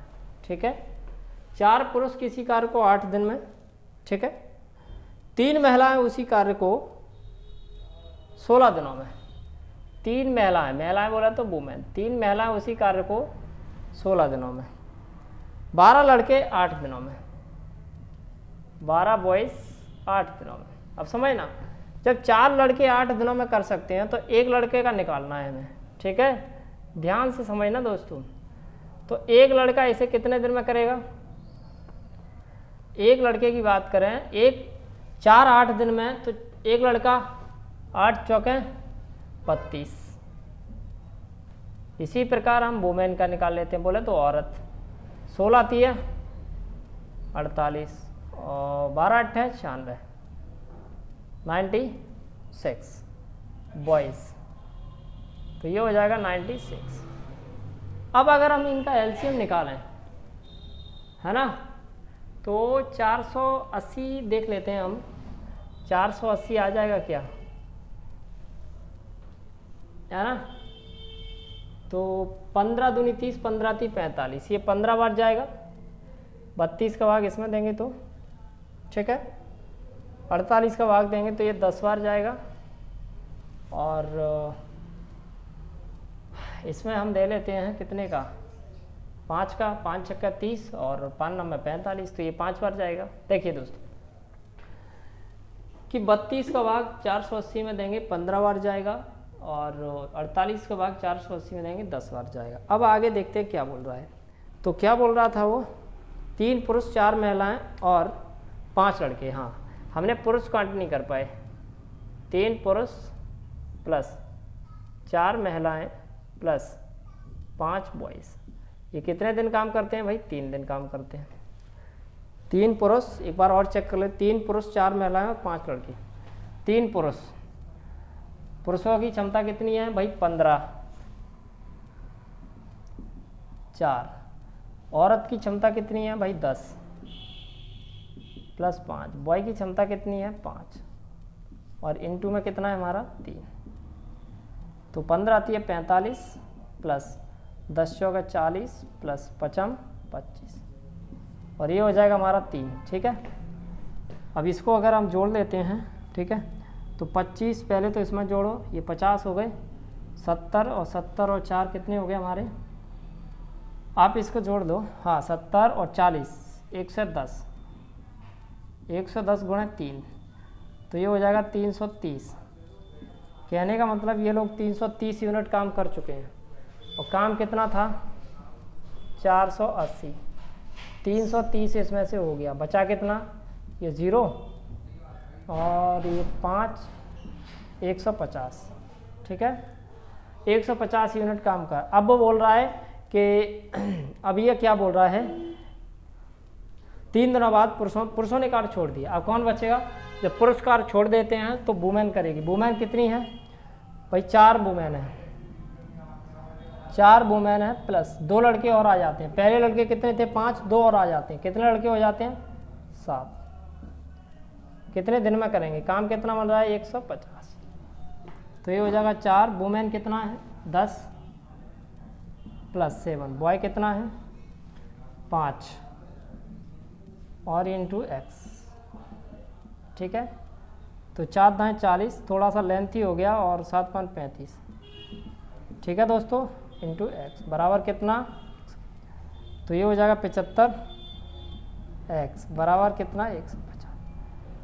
Speaker 1: ठीक है, 4 पुरुष किसी कार्य को 8 दिन में। ठीक है, 3 महिलाएं उसी कार्य को 16 दिनों में। 3 महिलाएं, महिलाएं बोला तो वुमेन, 3 महिलाएं उसी कार्य को 16 दिनों में। 12 लड़के 8 दिनों में, 12 बॉयज़ 8 दिनों में। अब समझना, जब 4 लड़के 8 दिनों में कर सकते हैं तो एक लड़के का निकालना है हमें। ठीक है, ध्यान से समझना दोस्तों। तो एक लड़का इसे कितने दिन में करेगा? एक लड़के की बात करें, 4 8 दिन में, तो एक लड़का 8 चौके 32। इसी प्रकार हम वुमेन का निकाल लेते हैं, बोले तो औरत 16 3 48 और 12 8 96, 96 बॉयज़। तो ये हो जाएगा 96। अब अगर हम इनका एलसीएम निकालें, है ना, तो 480 देख लेते हैं हम। 480 आ जाएगा क्या, है ना? तो 15 दूनी 30, 15 × 3 = 45, ये 15 बार जाएगा। 32 का भाग इसमें देंगे तो ठीक है, 48 का भाग देंगे तो ये 10 बार जाएगा। और इसमें हम दे लेते हैं कितने का, 5 का, 5 × 6 = 30 और 5 × 9 = 45, तो ये 5 बार जाएगा। देखिए दोस्तों कि 32 का भाग 480 में देंगे 15 बार जाएगा, और 48 का भाग 480 में देंगे 10 बार जाएगा। अब आगे देखते हैं क्या बोल रहा है। तो क्या बोल रहा था वो, 3 पुरुष 4 महिलाएं और 5 लड़के। हाँ, हमने पुरुष काउंट नहीं कर पाए। 3 पुरुष प्लस 4 महिलाएं प्लस 5 बॉयज़, ये कितने दिन काम करते हैं भाई, 3 दिन काम करते हैं। 3 पुरुष, एक बार और चेक कर ले, 3 पुरुष 4 महिलाएं और 5 लड़के। 3 पुरुषों की क्षमता कितनी है भाई, 15। 4 औरत की क्षमता कितनी है भाई, 10 प्लस 5 बॉय की क्षमता कितनी है, 5, और इनटू में कितना है हमारा, 3। तो 15 आती है 45 प्लस 10 × 4 = 40 प्लस 5 × 25, और ये हो जाएगा हमारा 3। ठीक है, अब इसको अगर हम जोड़ लेते हैं, ठीक है, तो 25 पहले तो इसमें जोड़ो, ये 50 हो गए, 70 और 70 और 4 कितने हो गए हमारे, आप इसको जोड़ दो। हाँ, 70 और 40 110, 110 × 3, तो ये हो जाएगा 330। कहने का मतलब ये लोग 330 यूनिट काम कर चुके हैं, और काम कितना था, 480। 330 इसमें से हो गया, बचा कितना, ये 0 और ये 5, 150। ठीक है, 150 यूनिट काम कर। अब वो बोल रहा है कि अब ये क्या बोल रहा है, 3 दिनों बाद पुरुषों ने कार्य छोड़ दिया। अब कौन बचेगा, जब पुरुष कार्य छोड़ देते हैं तो वुमेन करेगी। वुमेन कितनी है भाई, 4 वुमेन है, 4 वुमेन है प्लस 2 लड़के और आ जाते हैं। पहले लड़के कितने थे, 5, 2 और आ जाते हैं, कितने लड़के हो जाते हैं, 7। कितने दिन में करेंगे, काम कितना बन रहा है, 150। तो ये हो जाएगा 4 वुमेन कितना है, 10 प्लस 7 बॉय कितना है, 5 और इंटू x। ठीक है, तो 4 × 9 = 40, थोड़ा सा लेंथी हो गया, और 7 × 5 = 35। ठीक है दोस्तों, इंटू x बराबर कितना, तो ये हो जाएगा 75, x बराबर कितना, 150।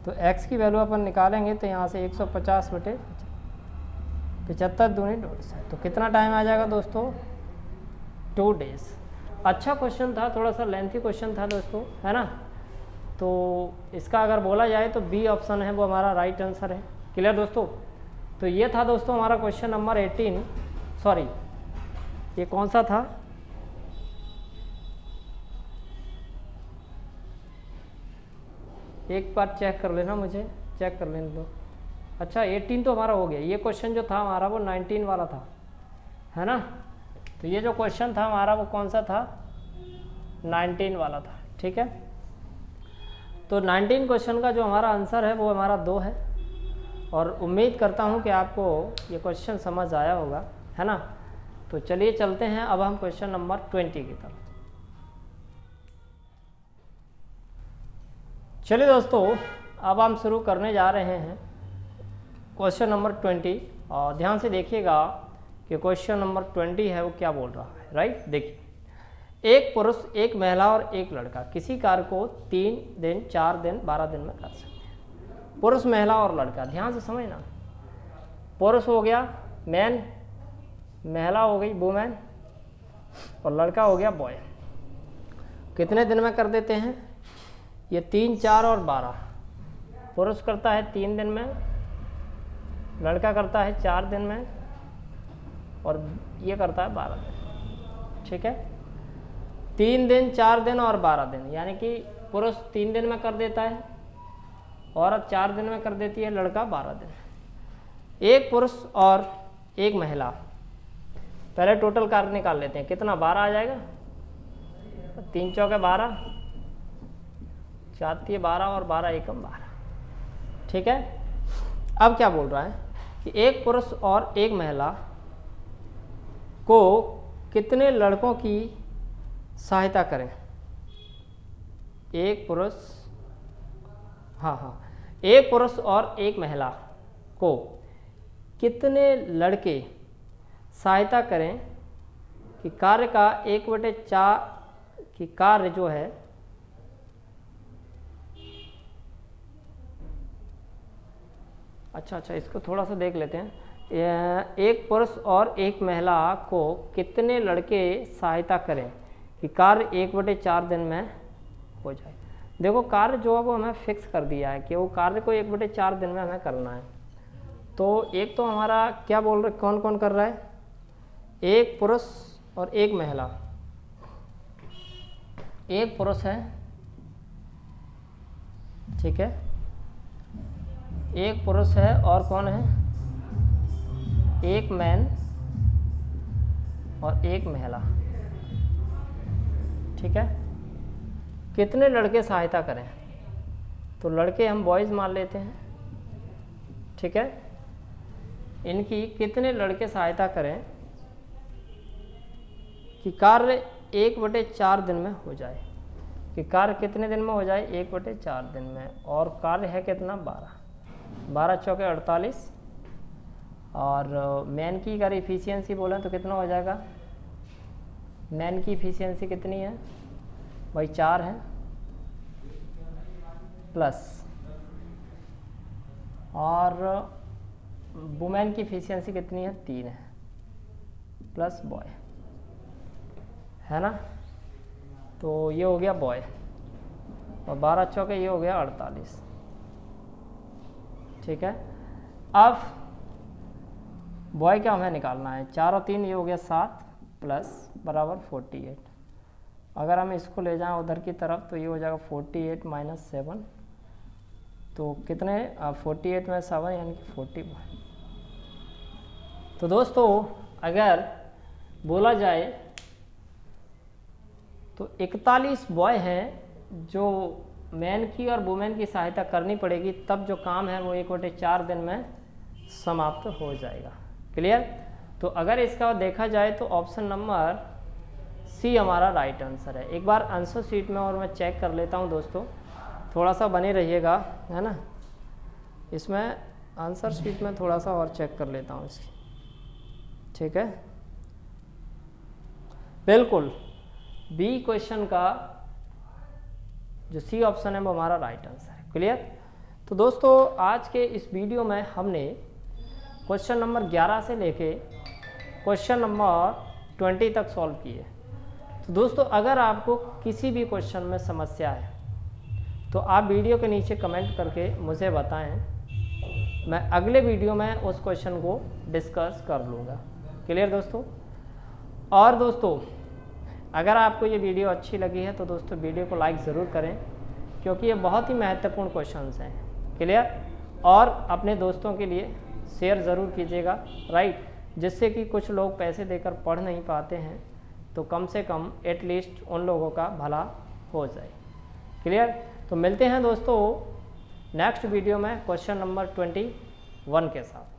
Speaker 1: तो x की वैल्यू अपन निकालेंगे तो यहाँ से 150 बटे 75 दूनी 150, तो कितना टाइम आ जाएगा दोस्तों, 2 डेज। अच्छा क्वेश्चन था, थोड़ा सा लेंथी क्वेश्चन था दोस्तों, है ना। तो इसका अगर बोला जाए तो बी ऑप्शन है वो हमारा राइट आंसर है। क्लियर दोस्तों। तो ये था दोस्तों हमारा क्वेश्चन नंबर 18, सॉरी ये कौन सा था, एक बार चेक कर लेना, मुझे चेक कर लेने दो। अच्छा 18 तो हमारा हो गया। ये क्वेश्चन जो था हमारा वो 19 वाला था, है ना। तो ये जो क्वेश्चन था हमारा वो कौन सा था, 19 वाला था। ठीक है, तो 19 क्वेश्चन का जो हमारा आंसर है वो हमारा 2 है, और उम्मीद करता हूँ कि आपको ये क्वेश्चन समझ आया होगा, है ना। तो चलिए चलते हैं अब हम क्वेश्चन नंबर 20 की तरफ। चलिए दोस्तों, अब हम शुरू करने जा रहे हैं क्वेश्चन नंबर 20, और ध्यान से देखिएगा कि क्वेश्चन नंबर 20 है वो क्या बोल रहा है। राइट, देखिए, एक पुरुष, एक महिला और एक लड़का किसी कार्य को 3 दिन, 4 दिन, 12 दिन में कर सकते हैं। पुरुष, महिला और लड़का, ध्यान से समझना। पुरुष हो गया मैन, महिला हो गई वुमेन, और लड़का हो गया बॉय। कितने दिन में कर देते हैं ये, 3, 4 और 12। पुरुष करता है 3 दिन में, लड़का करता है 4 दिन में, और ये करता है 12 दिन। ठीक है, 3 दिन, 4 दिन और 12 दिन, यानी कि पुरुष 3 दिन में कर देता है, औरत 4 दिन में कर देती है, लड़का 12 दिन। एक पुरुष और एक महिला, पहले टोटल कार्य निकाल लेते हैं, कितना 12 आ जाएगा, 3 चौके 12, 4 तिये 12 और 12 एकम 12। ठीक है, अब क्या बोल रहा है कि एक पुरुष और एक महिला को कितने लड़कों की सहायता करें? एक पुरुष, एक पुरुष और एक महिला को कितने लड़के सहायता करें कि कार्य का 1/4 की कार्य जो है अच्छा इसको थोड़ा सा देख लेते हैं। एक पुरुष और एक महिला को कितने लड़के सहायता करें कि कार्य 1/4 दिन में हो जाए। देखो कार्य जो है वो हमें फिक्स कर दिया है कि वो कार्य को 1/4 दिन में हमें करना है। तो एक तो हमारा क्या बोल रहे, कौन कौन कर रहा है? एक पुरुष और एक महिला। एक पुरुष है, ठीक है, एक पुरुष है और कौन है? एक मैन और एक महिला, ठीक है। कितने लड़के सहायता करें? तो लड़के हम बॉयज़ मान लेते हैं, ठीक है। इनकी कितने लड़के सहायता करें कि कार्य 1/4 दिन में हो जाए, कि कार्य कितने दिन में हो जाए? 1/4 दिन में। और कार्य है कितना? 12 चौके 48। और मैन की अगर इफिशियंसी बोलें तो कितना हो जाएगा? मैन की इफिशियंसी कितनी है भाई? 4 है, प्लस और वुमेन की इफिशियंसी कितनी है? 3 है, प्लस बॉय, है ना। तो ये हो गया बॉय, और 12 चौके ये हो गया 48, ठीक है। अब बॉय का हमें निकालना है, 4 और 3 ये हो गया 7 प्लस बराबर 48। अगर हम इसको ले जाएं उधर की तरफ तो ये हो जाएगा 48 - 7, तो कितने? 48 में 7 यानी कि 40। तो दोस्तों अगर बोला जाए तो 41 बॉय हैं जो मैन की और वुमेन की सहायता करनी पड़ेगी, तब जो काम है वो 1/4 दिन में समाप्त हो जाएगा। क्लियर? तो अगर इसका देखा जाए तो ऑप्शन नंबर सी हमारा राइट आंसर है। एक बार आंसर शीट में और मैं चेक कर लेता हूं दोस्तों, थोड़ा सा बने रहिएगा, है ना। इसमें आंसर शीट में थोड़ा सा और चेक कर लेता हूं इसकी, ठीक है। बिल्कुल बी क्वेश्चन का जो सी ऑप्शन है वो हमारा राइट आंसर है। क्लियर? तो दोस्तों आज के इस वीडियो में हमने क्वेश्चन नंबर 11 से लेके क्वेश्चन नंबर 20 तक सॉल्व किए। तो दोस्तों अगर आपको किसी भी क्वेश्चन में समस्या है तो आप वीडियो के नीचे कमेंट करके मुझे बताएं, मैं अगले वीडियो में उस क्वेश्चन को डिस्कस कर लूँगा। क्लियर दोस्तों? और दोस्तों अगर आपको ये वीडियो अच्छी लगी है तो दोस्तों वीडियो को लाइक ज़रूर करें, क्योंकि ये बहुत ही महत्वपूर्ण क्वेश्चंस हैं। क्लियर? और अपने दोस्तों के लिए शेयर ज़रूर कीजिएगा, राइट, जिससे कि कुछ लोग पैसे देकर पढ़ नहीं पाते हैं तो कम से कम एटलीस्ट उन लोगों का भला हो जाए। क्लियर? तो मिलते हैं दोस्तों नेक्स्ट वीडियो में क्वेश्चन नंबर 21 के साथ।